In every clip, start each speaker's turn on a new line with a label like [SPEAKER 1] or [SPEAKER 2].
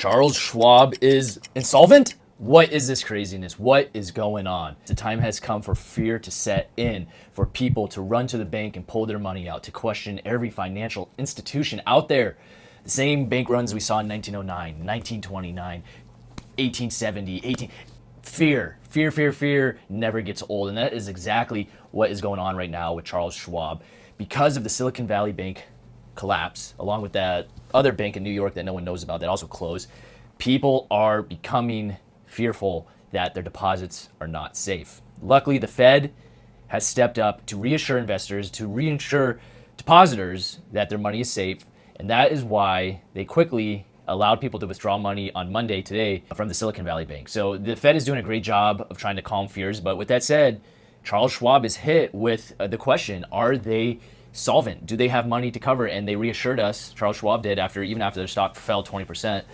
[SPEAKER 1] Charles Schwab is insolvent? What is this craziness? What is going on? The time has come for fear to set in, for people to run to the bank and pull their money out, to question every financial institution out there. The same bank runs we saw in 1909, 1929, 1870. Fear never gets old. And that is exactly what is going on right now with Charles Schwab. Because of the Silicon Valley Bank collapse, along with that other bank in New York that no one knows about that also closed, people are becoming fearful that their deposits are not safe. Luckily, the Fed has stepped up to reassure investors, to reassure depositors that their money is safe, and that is why they quickly allowed people to withdraw money on Monday today from the Silicon Valley Bank. So the Fed is doing a great job of trying to calm fears, but with that said, Charles Schwab is hit with the question, are they solvent? Do they have money to cover? And they reassured us, Charles Schwab did, even after their stock fell 20%,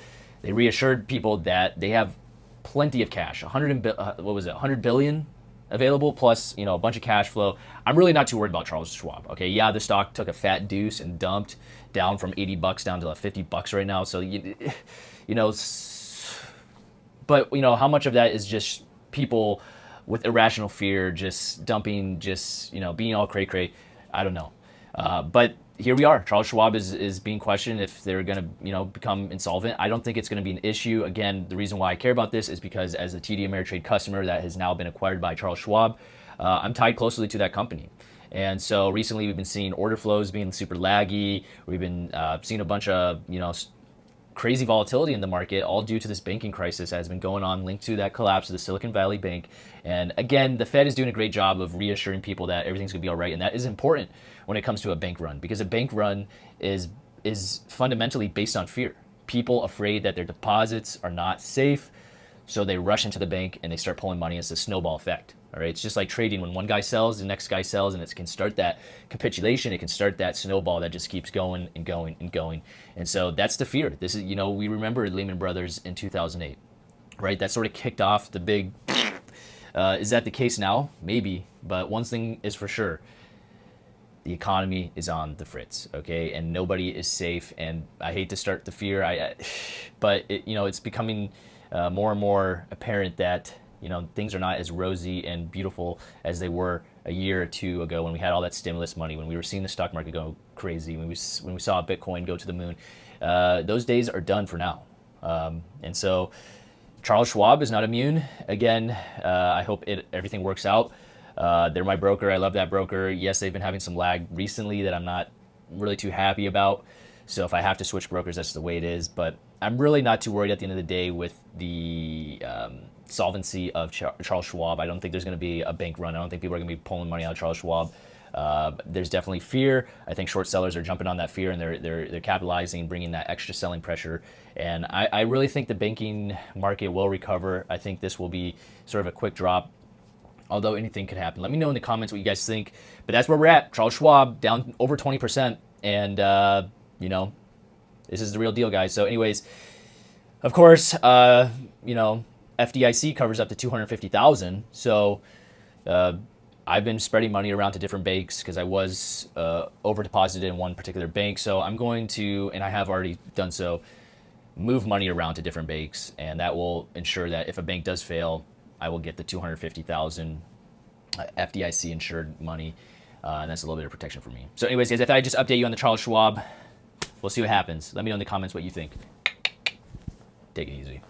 [SPEAKER 1] they reassured people that they have plenty of cash, 100 billion available, plus a bunch of cash flow. I'm really not too worried about Charles Schwab. Okay, yeah, the stock took a fat deuce and dumped down from $80 down to like $50 right now. So but how much of that is just people with irrational fear, just dumping, just being all cray-cray? I don't know. But here we are. Charles Schwab is being questioned if they're going to become insolvent. I don't think it's going to be an issue. Again, the reason why I care about this is because as a TD Ameritrade customer that has now been acquired by Charles Schwab, I'm tied closely to that company. And so recently we've been seeing order flows being super laggy. We've been seeing a bunch of crazy volatility in the market, all due to this banking crisis that has been going on, linked to that collapse of the Silicon Valley Bank. And again, the Fed is doing a great job of reassuring people that everything's going to be all right, and that is important when it comes to a bank run, because a bank run is fundamentally based on fear. People afraid that their deposits are not safe, so they rush into the bank and they start pulling money. It's a snowball effect. All right, it's just like trading. When one guy sells, the next guy sells, and it can start that capitulation. It can start that snowball that just keeps going and going and going. And so that's the fear. This is, we remember Lehman Brothers in 2008, right? That sort of kicked off the big. Is that the case now? Maybe, but one thing is for sure: the economy is on the fritz. Okay, and nobody is safe. And I hate to start the fear, but it's becoming more and more apparent that things are not as rosy and beautiful as they were a year or two ago when we had all that stimulus money, when we were seeing the stock market go crazy, when we saw Bitcoin go to the moon. Those days are done for now. And so Charles Schwab is not immune. Again, I hope everything works out. They're my broker. I love that broker. Yes, they've been having some lag recently that I'm not really too happy about. So if I have to switch brokers, that's the way it is. But I'm really not too worried at the end of the day with the solvency of Charles Schwab. I don't think there's going to be a bank run. I don't think people are going to be pulling money out of Charles Schwab. There's definitely fear. I think short sellers are jumping on that fear, and they're capitalizing, bringing that extra selling pressure. And I really think the banking market will recover. I think this will be sort of a quick drop, although anything could happen. Let me know in the comments what you guys think. But that's where we're at. Charles Schwab down over 20%, and this is the real deal, guys. So anyways, of course, FDIC covers up to $250,000. So I've been spreading money around to different banks because I was over deposited in one particular bank. So I'm going to, and I have already done so, move money around to different banks, and that will ensure that if a bank does fail, I will get the $250,000 FDIC insured money, and that's a little bit of protection for me. So anyways, guys, I thought I'd just update you on the Charles Schwab. We'll see what happens. Let me know in the comments what you think. Take it easy.